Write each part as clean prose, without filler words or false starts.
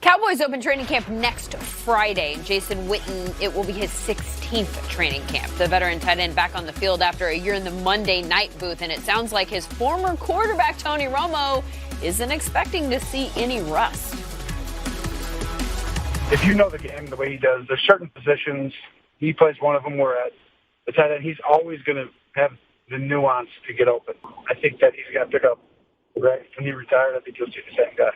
Cowboys open training camp next Friday. Jason Witten, it will be his 16th training camp. The veteran tight end back on the field after a year in the Monday night booth, and it sounds like his former quarterback, Tony Romo, isn't expecting to see any rust. If you know the game the way he does, there's certain positions, he plays one of them, where at the tight end, he's always going to have the nuance to get open. I think that he's got to pick up, right? When he retired, I think you'll see the same guy.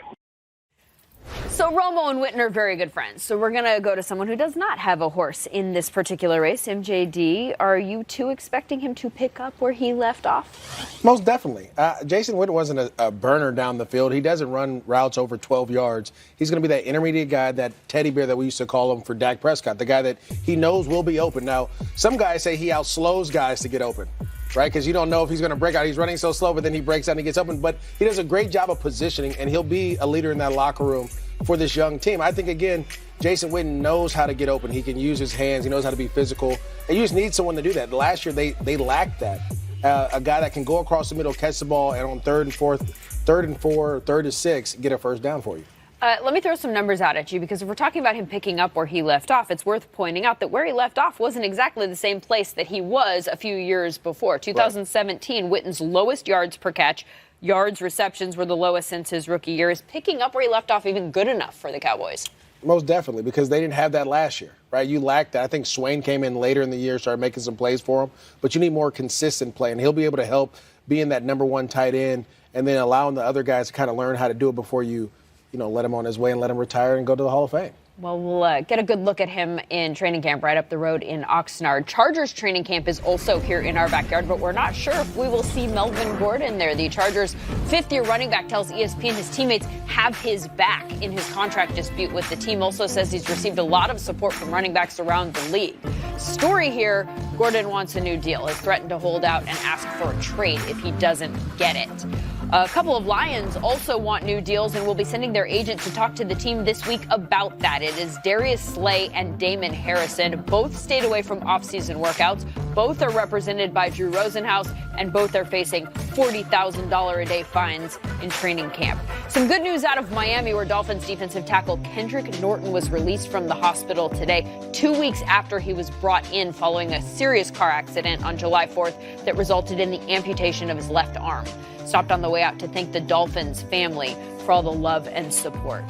So Romo and Witten are very good friends. So we're going to go to someone who does not have a horse in this particular race. MJD, are you two expecting him to pick up where he left off? Most definitely. Jason Witten wasn't a burner down the field. He doesn't run routes over 12 yards. He's going to be that intermediate guy, that teddy bear that we used to call him for Dak Prescott, the guy that he knows will be open. Now, some guys say he outslows guys to get open, right? Because you don't know if he's going to break out. He's running so slow, but then he breaks out and he gets open. But he does a great job of positioning, and he'll be a leader in that locker room for this young team. I think, again, Jason Witten knows how to get open. He can use his hands. He knows how to be physical. And you just need someone to do that. Last year, they lacked that. A guy that can go across the middle, catch the ball, and on 3rd and 4, 3rd and 6, get a first down for you. Let me throw some numbers out at you, because if we're talking about him picking up where he left off, it's worth pointing out that where he left off wasn't exactly the same place that he was a few years before. 2017, right. Witten's lowest yards per catch, yards receptions were the lowest since his rookie year. Is picking up where he left off even good enough for the Cowboys? Most definitely, because they didn't have that last year, right? You lacked that. I think Swain came in later in the year, started making some plays for him, but you need more consistent play, and he'll be able to help being that number one tight end and then allowing the other guys to kind of learn how to do it before you let him on his way and let him retire and go to the Hall of Fame. Well, we'll get a good look at him in training camp right up the road in Oxnard. Chargers training camp is also here in our backyard, but we're not sure if we will see Melvin Gordon there. The Chargers' fifth-year running back tells ESPN his teammates have his back in his contract dispute with the team. Also says he's received a lot of support from running backs around the league. Story here, Gordon wants a new deal, has threatened to hold out and ask for a trade if he doesn't get it. A couple of Lions also want new deals and will be sending their agent to talk to the team this week about that. It is Darius Slay and Damon Harrison. Both stayed away from offseason workouts. Both are represented by Drew Rosenhaus, and both are facing $40,000 a day fines in training camp. Some good news out of Miami, where Dolphins defensive tackle Kendrick Norton was released from the hospital today, 2 weeks after he was brought in following a serious car accident on July 4th that resulted in the amputation of his left arm. Stopped on the way out to thank the Dolphins family for all the love and support.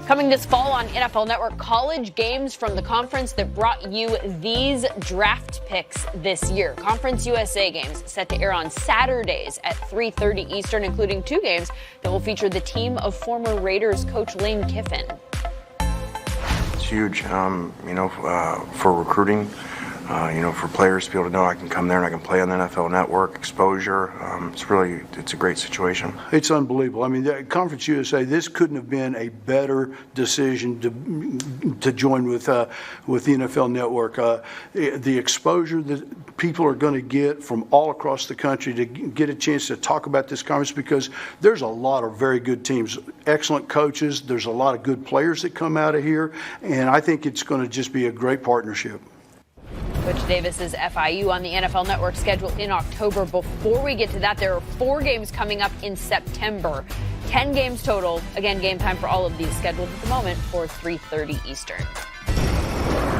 Coming this fall on NFL Network, college games from the conference that brought you these draft picks this year. Conference USA games set to air on Saturdays at 3:30 Eastern, including 2 games that will feature the team of former Raiders coach Lane Kiffin. It's huge, for recruiting. For players to be able to know I can come there and I can play on the NFL Network, exposure. It's a great situation. It's unbelievable. I mean, the Conference USA, this couldn't have been a better decision to join with the NFL Network. The exposure that people are going to get from all across the country to get a chance to talk about this conference, because there's a lot of very good teams, excellent coaches. There's a lot of good players that come out of here, and I think it's going to just be a great partnership. Coach Davis's FIU on the NFL Network schedule in October. Before we get to that, there are 4 games coming up in September. 10 games total. Again, game time for all of these scheduled at the moment for 3:30 Eastern.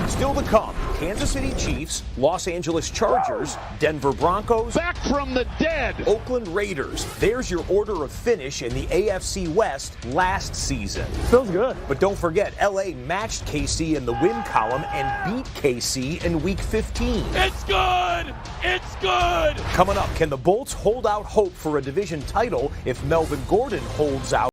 Still to come, Kansas City Chiefs, Los Angeles Chargers, Denver Broncos, back from the dead, Oakland Raiders. There's your order of finish in the AFC West last season. Feels good. But don't forget, LA matched KC in the win column and beat KC in Week 15. It's good! It's good! Coming up, can the Bolts hold out hope for a division title if Melvin Gordon holds out?